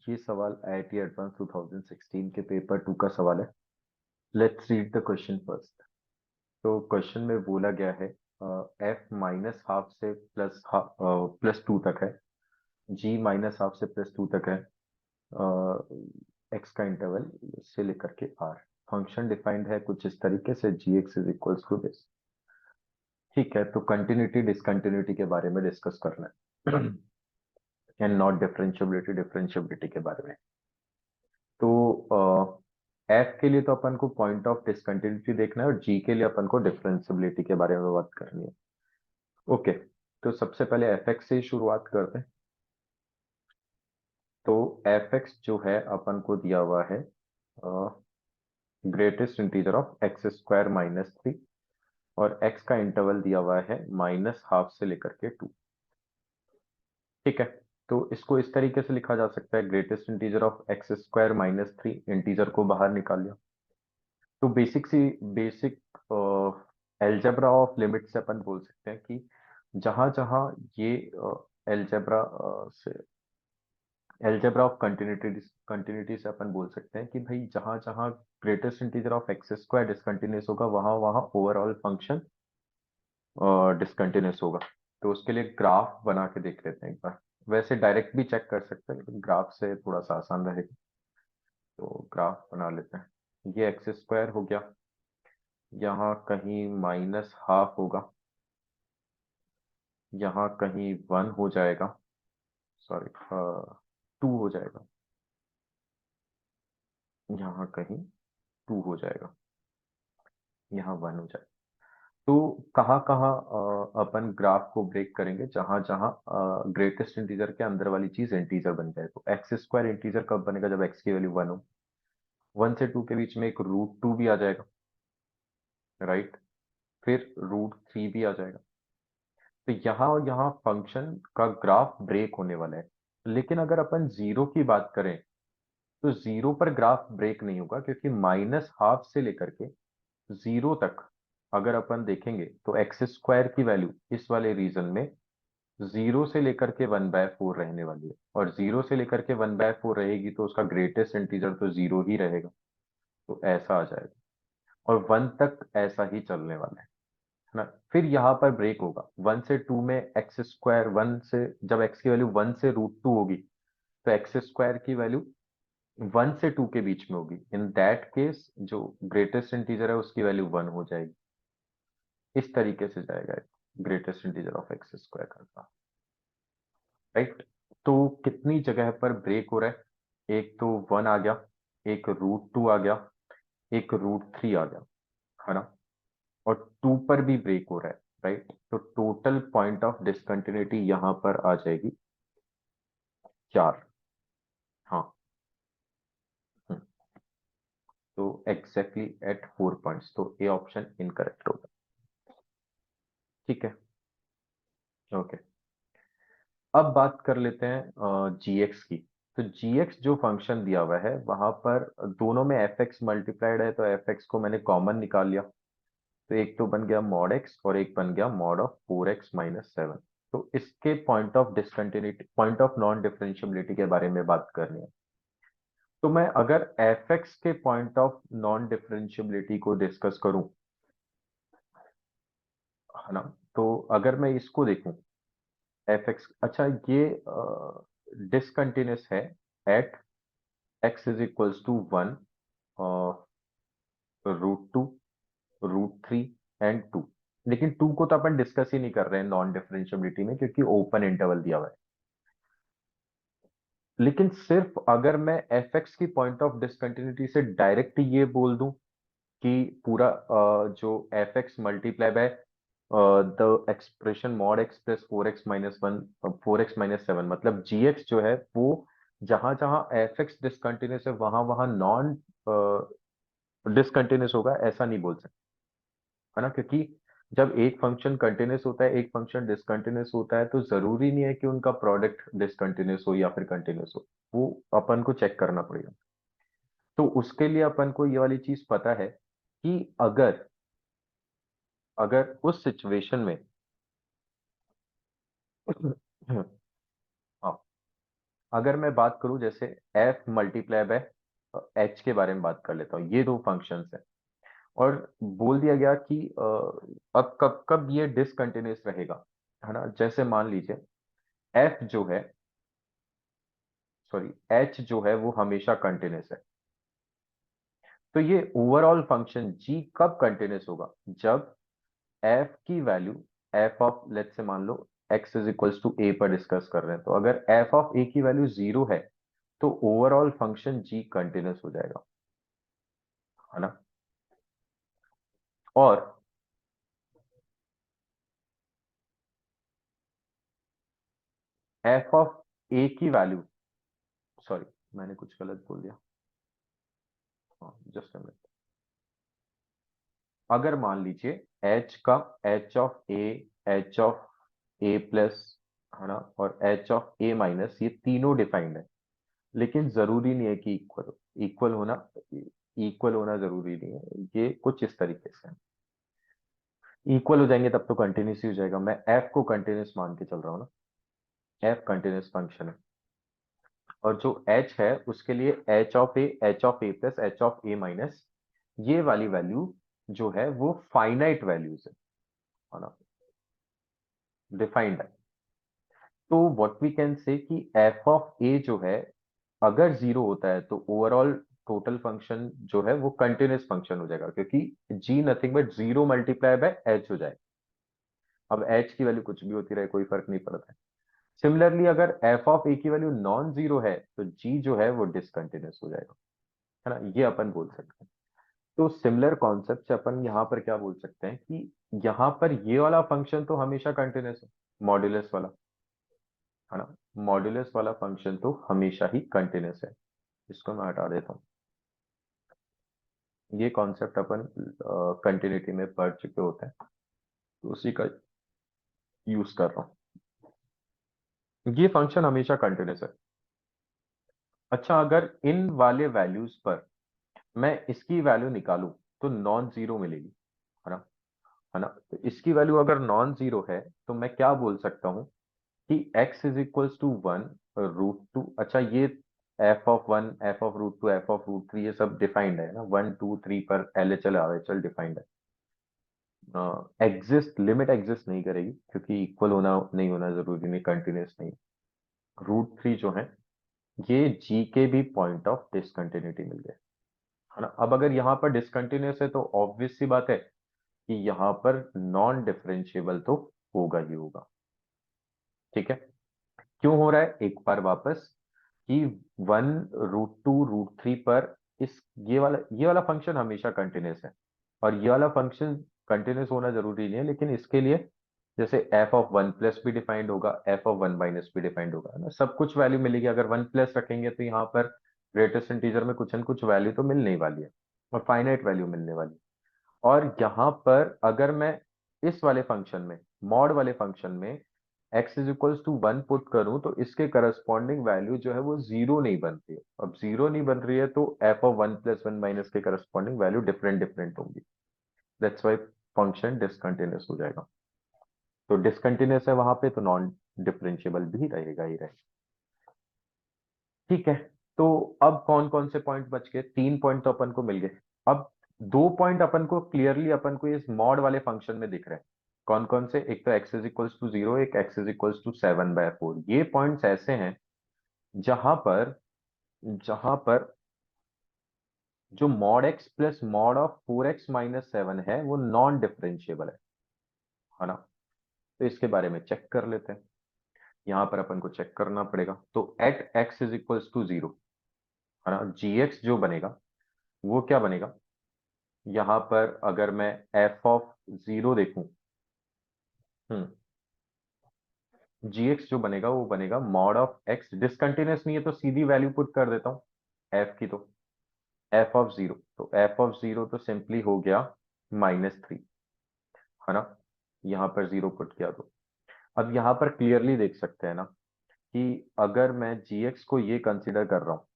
ये सवाल IIT advance 2016 के पेपर 2 का सवाल है। Let's read the question first. तो क्वेश्चन में बोला गया है एफ माइनस हाफ से प्लस टू तक है, जी माइनस हाफ से प्लस टू तक है, एक्स का इंटरवल से लेकर के आर। फंक्शन डिफाइंड है कुछ इस तरीके से, G x is equals to this. ठीक है, तो कंटिन्यूटी डिसकंटिन्यूटी के बारे में डिस्कस करना है एंड नॉट डिफरेंशिएबिलिटी डिफरेंशिएबिलिटी के बारे में। तो एफ के लिए तो अपन को पॉइंट ऑफ डिसकंटिन्यूटी देखना है और जी के लिए अपन को डिफरेंशिएबिलिटी के बारे में बात करनी है। ओके, तो सबसे पहले एफ एक्स से शुरुआत करते हैं। तो एफ एक्स जो है अपन को दिया हुआ है greatest integer of x square minus three, और एक्स का इंटरवल दिया हुआ है माइनस हाफ से लेकर के टू। ठीक है, तो इसको इस तरीके से लिखा जा सकता है, greatest integer of x square minus three, integer को बाहर निकाल लिया। तो बेसिक एल्जेब्रा ऑफ लिमिट से अपन बोल सकते हैं कि जहां जहां ये एल्जेब्रा से एल्जेब्रा ऑफ कंटिन्यूटी से अपन बोल सकते हैं कि भाई जहां जहां greatest integer of x square discontinuous होगा वहां वहां ओवरऑल फंक्शन डिसकंटिन्यूस होगा। तो उसके लिए ग्राफ बना के देख लेते हैं एक बार। वैसे डायरेक्ट भी चेक कर सकते हैं लेकिन ग्राफ से थोड़ा सा आसान रहेगा। तो ग्राफ बना लेते हैं। ये एक्स स्क्वायर हो गया, यहाँ कहीं माइनस हाफ होगा, यहाँ कहीं वन हो जाएगा, सॉरी टू हो जाएगा, यहाँ कहीं टू हो जाएगा, यहाँ वन हो जाएगा। तो कहाँ कहाँ अपन ग्राफ को ब्रेक करेंगे, जहां जहां ग्रेटेस्ट इंटीजर के अंदर वाली चीज इंटीजर बन जाए। तो एक्स स्क्वायर इंटीजर कब बनेगा, जब एक्स की वैल्यू वन हो। वन से टू के बीच में एक रूट टू भी आ जाएगा, राइट। फिर रूट थ्री भी आ जाएगा। तो यहाँ और यहाँ फंक्शन का ग्राफ ब्रेक होने वाला है। लेकिन अगर अपन जीरो की बात करें तो जीरो पर ग्राफ ब्रेक नहीं होगा, क्योंकि माइनस हाफ से लेकर के जीरो तक अगर अपन देखेंगे तो एक्स स्क्वायर की वैल्यू इस वाले रीजन में जीरो से लेकर के वन बाय फोर रहने वाली है, और जीरो से लेकर के वन बाय फोर रहेगी तो उसका ग्रेटेस्ट इंटीजर तो जीरो ही रहेगा। तो ऐसा आ जाएगा, और वन तक ऐसा ही चलने वाला है ना। फिर यहाँ पर ब्रेक होगा वन से टू में, एक्स स्क्वायर वन से, जब एक्स की वैल्यू वन से रूट टू होगी तो एक्स स्क्वायर की वैल्यू वन से टू के बीच में होगी। इन दैट केस जो ग्रेटेस्ट इंटीजर है उसकी वैल्यू वन हो जाएगी। इस तरीके से जाएगा greatest integer of x square का, राइट। तो कितनी जगह पर ब्रेक हो रहा है, एक तो वन आ गया, एक रूट टू आ गया, एक रूट थ्री आ गया, है ना। और टू पर भी ब्रेक हो रहा है, राइट। तो टोटल पॉइंट ऑफ डिसकंटिन्यूटी यहां पर आ जाएगी चार। हाँ, हम्म, तो एग्जैक्टली एट फोर पॉइंट्स, तो ए ऑप्शन इनकरेक्ट होगा। ठीक है, ओके। अब बात कर लेते हैं जी एक्स की। तो जी एक्स जो फंक्शन दिया हुआ है वहां पर दोनों में एफ एक्स मल्टीप्लाइड है, तो एफ एक्स को मैंने कॉमन निकाल लिया। तो एक तो बन गया मॉड एक्स और एक बन गया mod of four x minus seven. तो इसके point of discontinuity, point of non differentiability के बारे में बात करनी है। तो मैं अगर एफ एक्स के पॉइंट ऑफ नॉन डिफरेंशिएबिलिटी को डिस्कस करूं, है ना, तो अगर मैं इसको देखूं एफ एक्स, अच्छा ये डिसकंटिन्यूस है at x is equals to one, root two, root three and two. लेकिन टू को तो अपन डिस्कस ही नहीं कर रहे हैं नॉन डिफरेंशिएबिलिटी में, क्योंकि ओपन इंटरवल दिया हुआ है। लेकिन सिर्फ अगर मैं एफ एक्स की पॉइंट ऑफ डिसकंटिन्यूटी से डायरेक्ट ये बोल दूं कि पूरा जो F x multiply by the expression mod x plus four x minus one, four x minus seven, मतलब जी एक्स जो है वो जहां जहां एफ एक्स डिसकंटिन्यूस है वहां वहां नॉन डिसकंटिन्यूस होगा, ऐसा नहीं बोल सकते, है ना। क्योंकि जब एक फंक्शन कंटिन्यूस होता है एक फंक्शन डिसकंटिन्यूस होता है तो जरूरी नहीं है कि उनका प्रोडक्ट डिसकंटिन्यूस हो या फिर कंटिन्यूस हो, वो अपन को चेक करना पड़ेगा। तो उसके लिए अपन को ये वाली चीज पता है कि अगर अगर उस सिचुएशन में हाँ, अगर मैं बात करूं जैसे एफ मल्टीप्लाई बाय एच के बारे में बात कर लेता हूँ, ये दो फंक्शंस है और बोल दिया गया कि अब कब कब ये डिसकंटिन्यूअस रहेगा, है ना। जैसे मान लीजिए एफ जो है, सॉरी एच जो है वो हमेशा कंटिन्यूअस है, तो ये ओवरऑल फंक्शन जी कब कंटिन्यूअस होगा, जब एफ की वैल्यू, एफ ऑफ लेट से मान लो एक्स इज इक्वल्स टू ए पर डिस्कस कर रहे हैं, तो अगर एफ ऑफ ए की वैल्यू 0 है तो ओवरऑल फंक्शन जी कंटिन्यूअस हो जाएगा, है ना। और एफ ऑफ ए की वैल्यू, सॉरी मैंने कुछ गलत बोल दिया, हाँ जस्ट अ मिनट। अगर मान लीजिए एच का, H of A, H of A plus, है ना, और एच ऑफ ए माइनस, ये तीनों डिफाइंड है, लेकिन जरूरी नहीं है कि इक्वल हो, इक्वल होना जरूरी नहीं है, ये कुछ इस तरीके से इक्वल हो जाएंगे तब तो कंटिन्यूस ही हो जाएगा। मैं एफ को कंटिन्यूस मान के चल रहा हूँ ना, एफ कंटिन्यूस फंक्शन है, और जो एच है उसके लिए H of A plus H of A minus, ये वाली वैल्यू जो है वो फाइनाइट वैल्यूज है ना, डिफाइंड है। तो व्हाट वी कैन से कि एफ ऑफ ए जो है अगर 0 होता है तो ओवरऑल टोटल फंक्शन जो है वो कंटिन्यूस फंक्शन हो जाएगा, क्योंकि G nothing but 0 multiply by H हो जाए। अब एच की वैल्यू कुछ भी होती रहे, कोई फर्क नहीं पड़ता है। सिमिलरली अगर एफ ऑफ ए की वैल्यू नॉन जीरो है तो जी जो है वो डिसकंटिन्यूस हो जाएगा, है ना, ये अपन बोल सकते हैं। तो सिमिलर कॉन्सेप्ट से अपन यहाँ पर क्या बोल सकते हैं कि यहाँ पर ये वाला फंक्शन तो हमेशा कंटिन्यूस है, मॉड्यूलस वाला, है ना, मॉड्यूलस वाला फंक्शन तो हमेशा ही कंटिन्यूस है। इसको मैं हटा देता हूँ, ये कॉन्सेप्ट अपन कंटिन्यूटी में पढ़ चुके होते हैं, तो उसी का यूज कर रहा हूँ। ये फंक्शन हमेशा कंटिन्यूस है। अच्छा, अगर इन वाले वैल्यूज पर मैं इसकी वैल्यू निकालूं तो नॉन जीरो मिलेगी, है ना, है ना। तो इसकी वैल्यू अगर नॉन जीरो है तो मैं क्या बोल सकता हूँ कि x इज इक्वल्स टू 1 √2। अच्छा, ये f(1), f(√2), f(√3) ये सब डिफाइंड है ना, 1 2 3 पर LHL RHL डिफाइंड है। एग्जिस्ट, लिमिट एग्जिस्ट नहीं करेगी क्योंकि इक्वल होना नहीं होना जरूरी नहीं, कंटिन्यूस नहीं। √3 जो है ये जी के भी पॉइंट ऑफ डिसकंटिन्यूटी मिल गए, है ना। अब अगर यहाँ पर डिसकंटिन्यूस है तो ऑब्वियस सी बात है कि यहाँ पर नॉन डिफरेंशिएबल तो होगा ही होगा। ठीक है, क्यों हो रहा है एक बार वापस, कि 1 √2 √3 पर इस ये वाला फंक्शन हमेशा कंटिन्यूस है, और ये वाला फंक्शन कंटिन्यूस होना जरूरी नहीं है, लेकिन इसके लिए जैसे एफ ऑफ 1 प्लस भी डिफाइंड होगा, एफ ऑफ 1 माइनस भी डिफाइंड होगा, है ना, सब कुछ वैल्यू मिलेगी। अगर 1 प्लस रखेंगे तो यहाँ पर ग्रेटेस्ट इंटीजर में कुछ न कुछ वैल्यू तो मिलने ही वाली है, और फाइनाइट वैल्यू मिलने वाली है। और यहाँ पर अगर मैं इस वाले फंक्शन में, मॉड वाले फंक्शन में x is equals to 1 put करूं तो इसके करस्पॉन्डिंग वैल्यू जो है वो 0 नहीं बन रही है। अब 0 नहीं बन रही है तो f ऑफ 1 + 1 माइनस के करस्पॉन्डिंग वैल्यू डिफरेंट डिफरेंट होंगी, दैट्स वाई फंक्शन डिसकंटिन्यूअस हो जाएगा। तो डिसकंटिन्यूअस है वहां पे तो नॉन डिफरेंशिएबल भी रहेगा ही रहेगा। ठीक है, तो अब कौन कौन से पॉइंट बच गए, 3 पॉइंट तो अपन को मिल गए। अब 2 पॉइंट अपन को क्लियरली अपन को इस मॉड वाले फंक्शन में दिख रहे हैं। कौन कौन से, एक तो x इज इक्वल्स टू 0, एक x इज इक्वल्स टू 7/4। ये पॉइंट्स ऐसे हैं जहां पर जो mod x plus mod of 4x - 7 है वो नॉन डिफरेंशिएबल है ना। तो इसके बारे में चेक कर लेते हैं। यहाँ पर अपन को चेक करना पड़ेगा, तो at x is equals to 0, है ना, gx जो बनेगा वो क्या बनेगा, यहाँ पर अगर मैं f ऑफ 0 देखूं, हम्म, gx जो बनेगा वो बनेगा मॉड ऑफ x, डिसकंटिन्यूअस नहीं है तो सीधी वैल्यू पुट कर देता हूँ f की, तो f ऑफ 0 तो सिंपली हो गया -3, है ना। यहाँ पर 0 पुट किया तो अब यहाँ पर क्लियरली देख सकते हैं ना कि अगर मैं gx को ये कंसिडर कर रहा हूँ,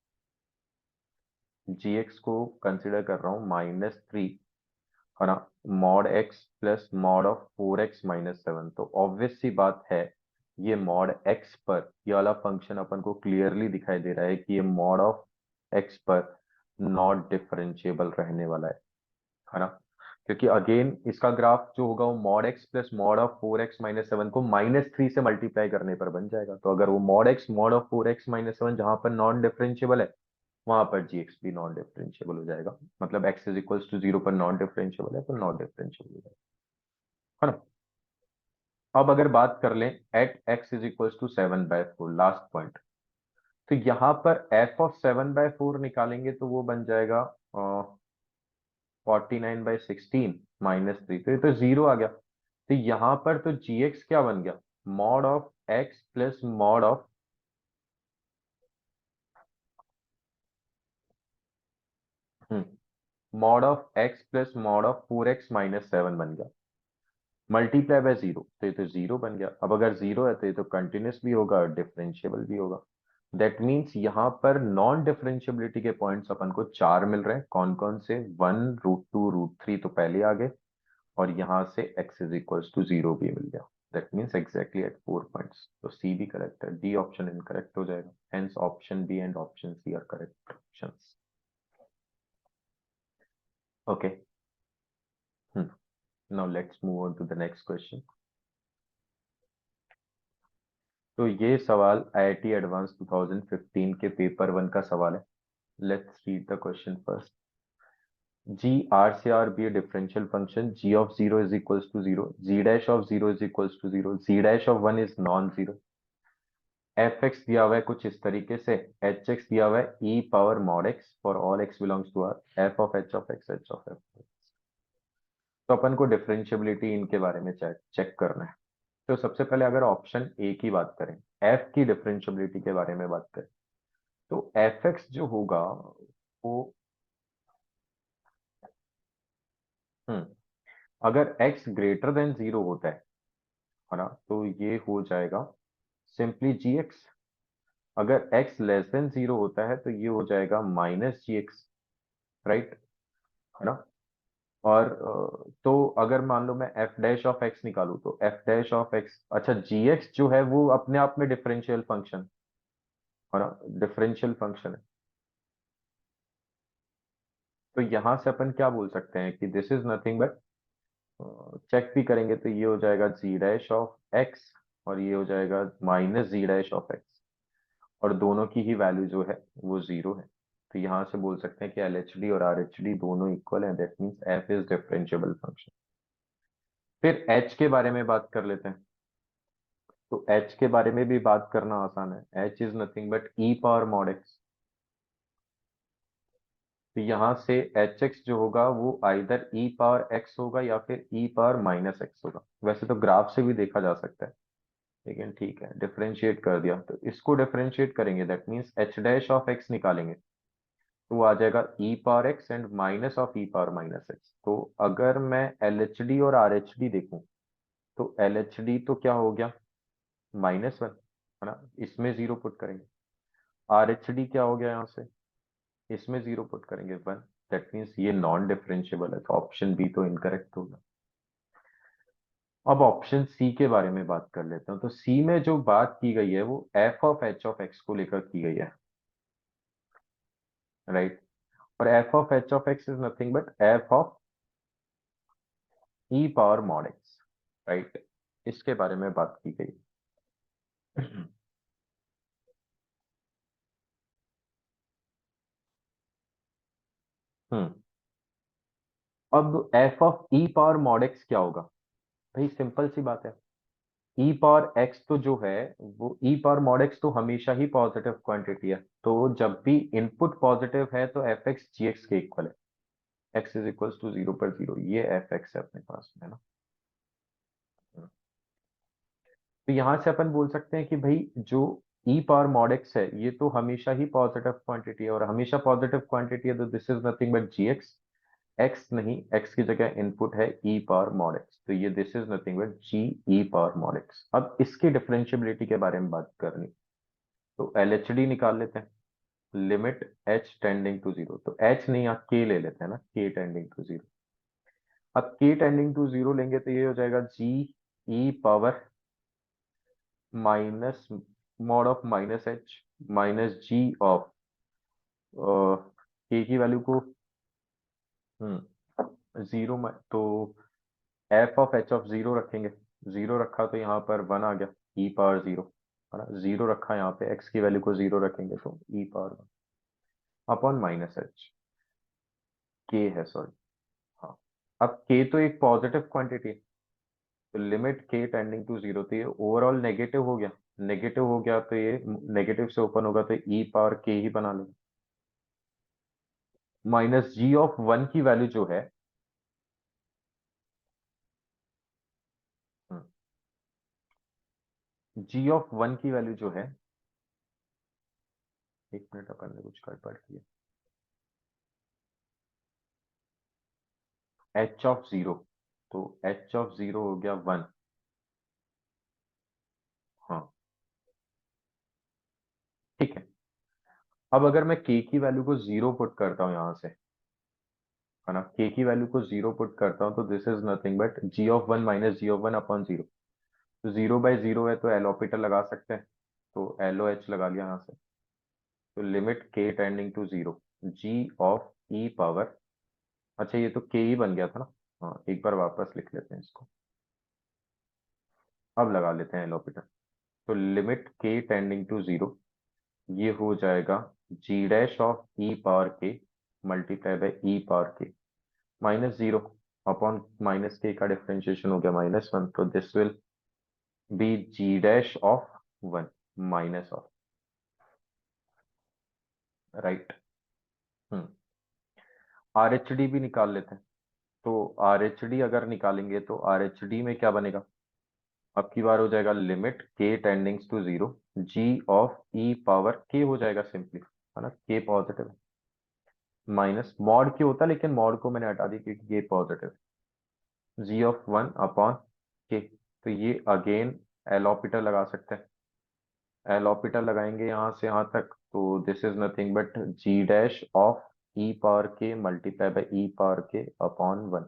gx को कंसिडर कर रहा हूँ -3, है ना, mod x plus mod of 4x - 7, तो ऑब्वियस सी बात है ये मॉड एक्स पर ये वाला फंक्शन अपन को क्लियरली दिखाई दे रहा है कि ये मॉड ऑफ एक्स पर नॉट डिफरेंशिएबल रहने वाला है ना। क्योंकि अगेन इसका ग्राफ जो होगा वो mod x plus mod of 4x-7 को -3 से मल्टीप्लाई करने पर बन जाएगा। तो अगर वो mod x mod of 4x-7 जहां पर नॉन डिफरेंशिएबल है, वहां पर gx भी नॉन डिफरेंशिएबल हो जाएगा। मतलब x इज इक्वल्स टू 0 पर नॉन डिफरेंशिएबल है तो नॉन डिफरेंशिएबल हो जाएगा, है ना। अब अगर बात कर लें at x is equals to 7/4, last point, तो यहाँ पर f ऑफ 7/4 निकालेंगे तो वो बन जाएगा 49/16 -3, तो ये तो जीरो आ गया। तो यहाँ पर तो gx क्या बन गया, mod of x plus mod of mod of x plus mod of 4x-7 बन गया, मल्टीप्लाई बाय जीरो, तो ये तो जीरो बन गया। अब अगर जीरो है तो ये तो कंटिन्यूस भी होगा और डिफरेंशिएबल भी होगा। दैट मीन्स यहाँ पर नॉन डिफरेंशिएबिलिटी के पॉइंट्स अपन को चार मिल रहे हैं। कौन कौन से, 1, √2, √3 तो पहले आ गए, और यहाँ से x इज इक्वल्स टू 0 भी मिल गया। That means exactly at 4 points. तो सी भी करेक्ट है, डी ऑप्शन इनकरेक्ट हो जाएगा। Hence option B and option C are correct options. Okay, now let's move on to the next question. तो ये सवाल आईआईटी एडवांस 2015 के पेपर 1 का सवाल है। Let's read the question first. G R से R be a differential function G of 0 is equals to 0, G dash of 0 is equals to 0, G dash of 1 is non zero. F x दिया हुआ है कुछ इस तरीके से, H x दिया हुआ है e power mod x for all x belongs to R, F of H of x, H of F. तो अपन को डिफरेंशियबिलिटी इनके बारे में चेक चेक करना है। तो सबसे पहले अगर ऑप्शन ए की बात करें, एफ की डिफरेंशियबिलिटी के बारे में बात करें, तो एफ एक्स जो होगा वो, हम्म अगर एक्स ग्रेटर देन जीरो होता है ना, तो ये हो जाएगा सिंपली जी एक्स। अगर एक्स लेस देन जीरो होता है तो ये हो जाएगा माइनस जी एक्स, राइट, है ना। और तो अगर मान लो मैं एफ डैश ऑफ एक्स निकालू तो एफ डैश ऑफ एक्स, अच्छा जी एक्स जो है वो अपने आप में डिफरेंशियल फंक्शन, है ना, डिफरेंशियल फंक्शन है। तो यहां से अपन क्या बोल सकते हैं कि this is nothing but, check भी करेंगे तो ये हो जाएगा जी डैश ऑफ एक्स, और ये हो जाएगा minus g dash of x, और दोनों की ही वैल्यू जो है वो जीरो है। तो यहाँ से बोल सकते हैं कि एल एच डी और आर एच डी दोनों इक्वल हैं। That means F is differentiable function. फिर एच के बारे में बात कर लेते हैं। तो एच के बारे में भी बात करना आसान है। H is nothing but e power mod x. तो यहाँ से एच एक्स जो होगा वो आइदर ई पावर एक्स होगा या फिर ई पावर माइनस एक्स होगा। वैसे तो ग्राफ से भी देखा जा सकता है, लेकिन ठीक है, डिफरेंशिएट कर दिया तो इसको डिफरेंशिएट करेंगे। That means H dash of x निकालेंगे तो वो आ जाएगा e power x and minus of e power minus x. तो अगर मैं एल एच डी और आर एच डी देखूं, तो एल एच डी तो क्या हो गया, -1, है ना, इसमें जीरो पुट करेंगे। आर एच डी क्या हो गया यहाँ से, इसमें जीरो पुट करेंगे 1। दैट मीन्स ये नॉन डिफरेंशिएबल है, तो ऑप्शन बी तो इनकरेक्ट होगा। अब ऑप्शन सी के बारे में बात कर लेते हैं। तो सी में जो बात की गई है वो F of H of x को लेकर की गई है, राइट। और F of H of x is nothing but F of e power mod x, right. इसके बारे में बात की गई। हम्म अब F of e power mod x क्या होगा, भाई सिंपल सी बात है। ई पावर एक्स तो जो है वो ई पावर मॉड एक्स तो हमेशा ही पॉजिटिव क्वांटिटी है। तो जब भी इनपुट पॉजिटिव है तो एफ एक्स जी एक्स के इक्वल है। एक्स इज इक्वल टू 0 पर 0, ये एफ एक्स है अपने पास में, है ना। तो यहां से अपन बोल सकते हैं कि भाई जो ई पावर मॉड एक्स है ये तो हमेशा ही पॉजिटिव क्वांटिटी है, और हमेशा पॉजिटिव क्वांटिटी है तो this is nothing but g x. X नहीं, एक्स की जगह इनपुट है ई पावर मॉड एक्स, तो ये this is nothing but g e power mod x. अब इसकी डिफरेंशियबिलिटी के बारे में बात करनी, तो एल एच डी निकाल लेते हैं। Limit H tending to zero, तो एच नहीं, आप के ले लेते हैं ना, के टेंडिंग टू जीरो। अब के टेंडिंग टू जीरो लेंगे तो ये हो जाएगा G e power minus mod of minus H minus ji of K की वैल्यू को जीरो तो F of H of zero रखेंगे। जीरो रखा तो यहाँ पर वन आ गया, ई पावर जीरो, है ना। जीरो रखा यहाँ पे, एक्स की वैल्यू को जीरो रखेंगे तो e power one upon minus H, K है सॉरी। हाँ, अब के तो एक पॉजिटिव क्वांटिटी है, तो limit k tending to zero, तो ये ओवरऑल नेगेटिव हो गया। नेगेटिव हो गया तो ये नेगेटिव से ओपन होगा तो ई पावर के ही बना लेगा। माइनस जी ऑफ वन की वैल्यू जो है, जी ऑफ वन की वैल्यू जो है, एक मिनट अपन ने कुछ गड़बड़ किया, एच ऑफ जीरो, तो एच ऑफ जीरो हो गया वन। हाँ, ठीक है। अब अगर मैं के की वैल्यू को जीरो पुट करता हूँ यहाँ से, है ना, के की वैल्यू को जीरो पुट करता हूँ तो this is nothing but g of one minus ji of one upon zero. तो जीरो बाई जीरो है तो एल ऑपिटल लगा सकते हैं, तो एल ओ एच लगा लिया यहाँ से। तो limit k tending to zero, ji of e power, अच्छा ये तो के ही बन गया था ना। हाँ, एक बार वापस लिख लेते हैं इसको, अब लगा लेते हैं एल ऑपिटल। तो limit k tending to zero, ये हो जाएगा g dash of e power k multiply by e power k minus zero upon minus के का डिफरेंशिएशन हो गया माइनस वन, तो this will be g dash of one minus of, right. Hmm, R H D भी निकाल लेते हैं। तो आर एच डी अगर निकालेंगे तो आर एच डी में क्या बनेगा, अब की बार हो जाएगा limit K tendings to zero, ji of e power K हो जाएगा सिंपली, है ना, के पॉजिटिव है। माइनस मॉड के होता, लेकिन मॉड को मैंने हटा दी क्योंकि k positive, g of one upon k, तो ये अगेन एल ऑपिटल लगा सकते हैं। एल ऑपिटल लगाएंगे यहाँ से यहाँ तक, तो this is nothing but g dash of e power k multiply by e power k upon one,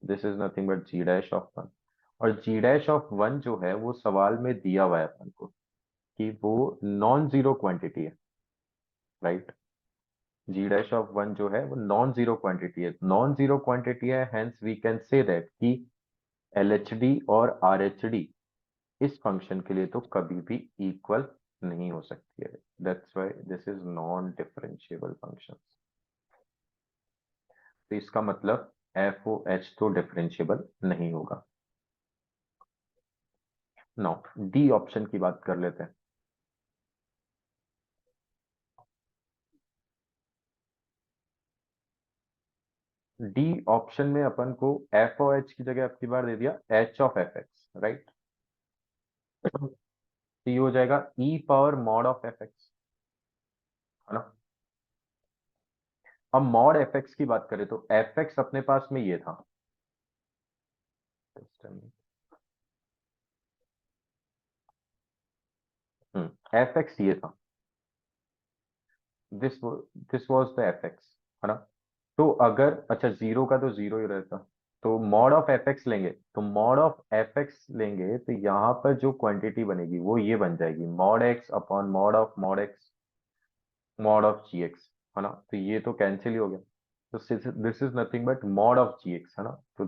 this is nothing but g dash of one. और जी डैश ऑफ वन जो है वो सवाल में दिया हुआ है अपन को कि वो नॉन जीरो क्वांटिटी है, right. G dash of one जो है वो नॉन जीरो क्वांटिटी है, नॉन जीरो क्वांटिटी है, hence we can say that कि एल एच डी और आर एच डी इस फंक्शन के लिए तो कभी भी इक्वल नहीं हो सकती है। That's why this is non differentiable function. तो इसका मतलब एफ ओ एच तो डिफरेंशिएबल नहीं होगा। नो, डी ऑप्शन की बात कर लेते हैं। डी ऑप्शन में अपन को एफ ओ एच की जगह अब की बार दे दिया H of F x, right. तो ये हो जाएगा e power mod of F x, है ना। अब मॉड एफ एक्स की बात करें तो एफ एक्स अपने पास में ये था, एफ एक्स ये था, this this was the F x, है ना। तो अगर अच्छा जीरो का तो जीरो ही रहता, तो मॉड ऑफ एफ एक्स लेंगे, तो मॉड ऑफ एफ एक्स लेंगे तो यहाँ पर जो क्वांटिटी बनेगी वो ये बन जाएगी mod x upon mod x mod of ji x, है ना। तो ये तो कैंसिल ही हो गया, तो this is nothing but mod of ji x, है ना। तो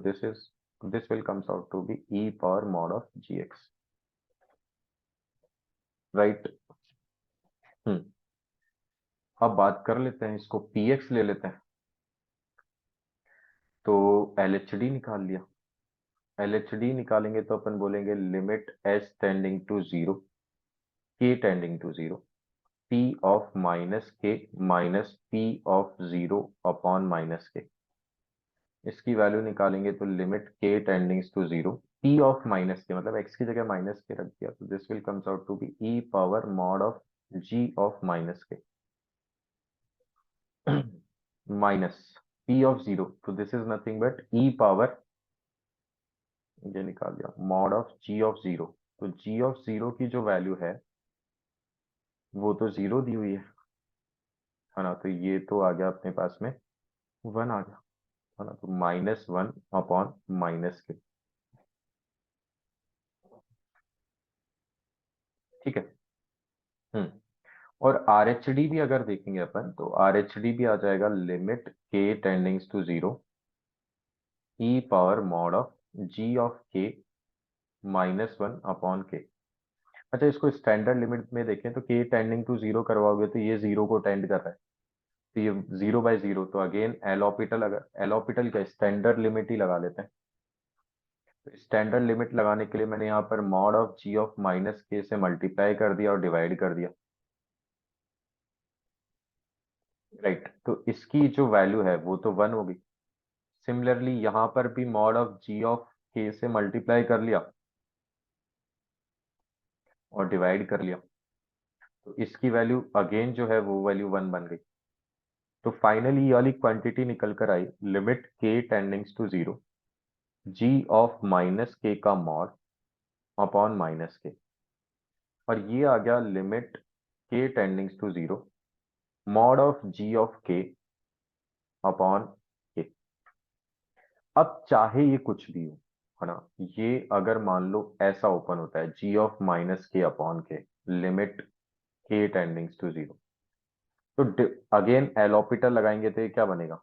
this will comes out to be e power mod of ji x, right. Hmm, अब बात कर लेते हैं, इसको पी एक्स ले लेते हैं। तो एल एच डी निकाल लिया, एल एच डी निकालेंगे तो अपन बोलेंगे limit H tending to zero, K tending to zero, P of minus के minus P of zero upon minus K. इसकी वैल्यू निकालेंगे तो limit K tendings to zero, P of minus K मतलब x की जगह माइनस के रख दिया, तो this will comes out to be e power mod of ji of minus के माइनस पी ऑफ जीरो, तो this is nothing but e power, ये निकाल दिया mod of ji of zero. तो जी ऑफ जीरो की जो value है वो तो जीरो दी हुई है ना, तो ये तो आ गया अपने पास में वन आ गया, है ना। तो माइनस वन अपॉन माइनस के, ठीक है। हम्म। और आर एच डी भी अगर देखेंगे अपन, तो आर एच डी भी आ जाएगा limit K tendings to zero e power mod of ji of K minus one upon K. अच्छा, इसको स्टैंडर्ड लिमिट में देखें तो के टेंडिंग टू जीरो करवाओगे तो ये जीरो को टेंड कर रहा है, तो ये जीरो बाय जीरो, तो अगेन एल ऑपिटल, अगर एल ऑपिटल क्या स्टैंडर्ड लिमिट ही लगा लेते हैं। तो स्टैंडर्ड लिमिट लगाने के लिए मैंने यहाँ पर mod of ji of minus k से मल्टीप्लाई कर दिया और डिवाइड कर दिया। राइट, तो इसकी जो वैल्यू है वो तो वन होगी। सिमिलरली यहाँ पर भी मॉड ऑफ जी ऑफ के से मल्टीप्लाई कर लिया और डिवाइड कर लिया, तो इसकी वैल्यू अगेन जो है वो वैल्यू वन बन गई। तो फाइनली ये वाली क्वांटिटी निकल कर आई limit K tendings to zero ji of minus के का मॉड अपॉन माइनस के, और ये आ गया limit K tendings to zero mod of ji of K upon K. अब चाहे ये कुछ भी हो, है ना, ये अगर मान लो ऐसा ओपन होता है जी ऑफ माइनस के अपॉन के limit K tendings to zero, तो अगेन एल ऑपिटल लगाएंगे तो ये क्या बनेगा,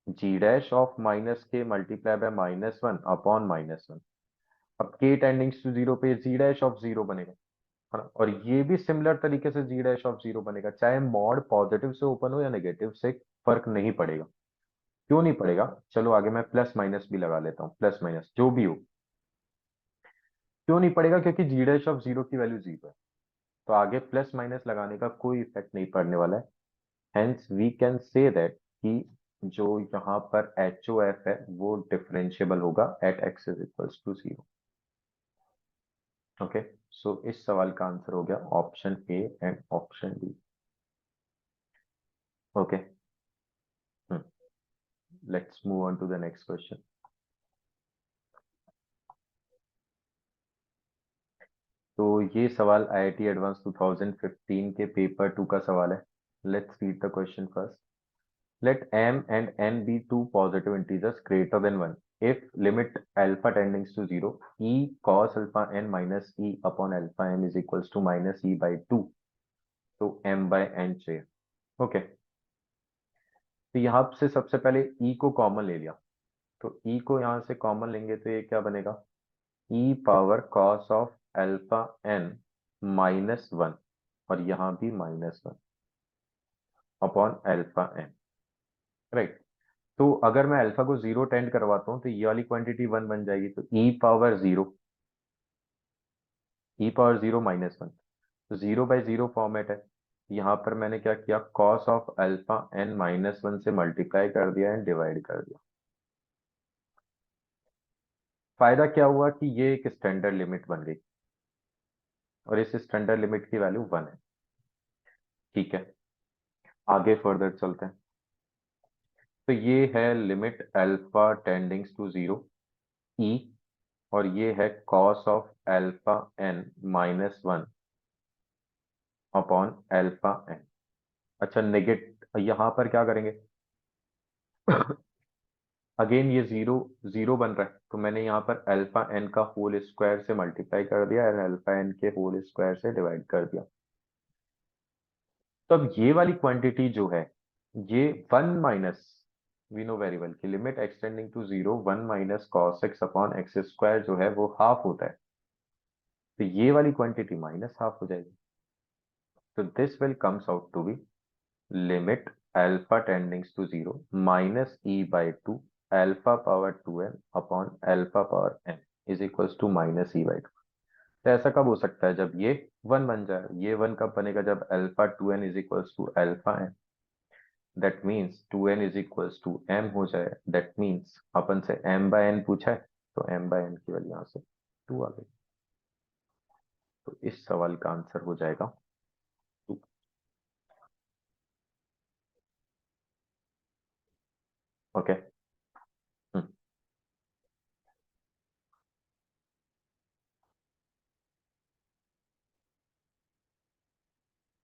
जी डैश ऑफ माइनस के multiply by minus one upon minus one. अब के टेंडिंग्स टू जीरो पे जी डैश ऑफ जीरो बनेगा, है ना, और ये भी सिमिलर तरीके से जी डैश ऑफ जीरो बनेगा, चाहे मॉड पॉजिटिव से ओपन हो या नेगेटिव से, फर्क नहीं पड़ेगा। क्यों नहीं पड़ेगा, चलो आगे मैं प्लस माइनस भी लगा लेता हूँ, प्लस माइनस जो भी हो। क्यों नहीं पड़ेगा, क्योंकि जी डैश ऑफ जीरो की वैल्यू जीरो है, तो आगे प्लस माइनस लगाने का कोई इफेक्ट नहीं पड़ने वाला है। Hence we can say that कि जो यहाँ पर एच ओ एफ है वो डिफरेंशिएबल होगा at x is equals to zero. Okay, so इस सवाल का आंसर हो गया option A and option D. Okay, let's move on to the next question. तो ये सवाल आईआईटी एडवांस 2015 के पेपर टू का सवाल है। Let's read the question first. Let m and n be two positive integers greater than 1 if limit alpha tending to 0 e cos alpha n minus e upon alpha n is equals to minus e by 2, तो m by n चाहिए। Okay, तो यहाँ से सबसे पहले e को common ले लिया, तो e को यहाँ से कॉमन लेंगे तो ये क्या बनेगा, e power cos of alpha n minus one, और यहाँ भी minus one upon alpha n। Right, तो अगर मैं अल्फा को जीरो टेंड करवाता हूँ तो ये वाली क्वांटिटी वन बन जाएगी, तो e power zero minus one, तो जीरो बाई जीरो फॉर्मेट है। यहाँ पर मैंने क्या किया, cos of alpha n minus one से मल्टीप्लाई कर दिया एंड डिवाइड कर दिया। फायदा क्या हुआ कि ये एक स्टैंडर्ड लिमिट बन गई, और इस स्टैंडर्ड लिमिट की वैल्यू वन है। ठीक है, आगे फर्दर चलते हैं। तो ये है limit alpha टेंडिंग्स to zero e, और ये है cos of alpha n minus one upon alpha n. अच्छा, नेगेट यहाँ पर क्या करेंगे, अगेन ये जीरो जीरो बन रहा है, तो मैंने यहाँ पर अल्फा एन का होल स्क्वायर से मल्टीप्लाई कर दिया और अल्फा एन के होल स्क्वायर से डिवाइड कर दिया। तो अब ये वाली क्वांटिटी जो है, ये one minus, we know very well कि limit x tending to zero one minus cos x upon x square जो है वो हाफ होता है, तो ये वाली क्वांटिटी माइनस हाफ हो जाएगी। तो this will comes out to be limit alpha टेंडिंग्स to zero minus e by two alpha power two n upon alpha power n is equals to minus e by two. तो ऐसा कब हो सकता है, जब ये वन बन जाए। ये वन कब बनेगा, जब alpha two n is equals to alpha n, that means two n is equals to m हो जाए। दैट मीन्स अपन से एम बाय एन पूछा है, तो एम बाय एन की वैल्यू यहाँ से टू आ गई, तो इस सवाल का आंसर हो जाएगा टू। ओके,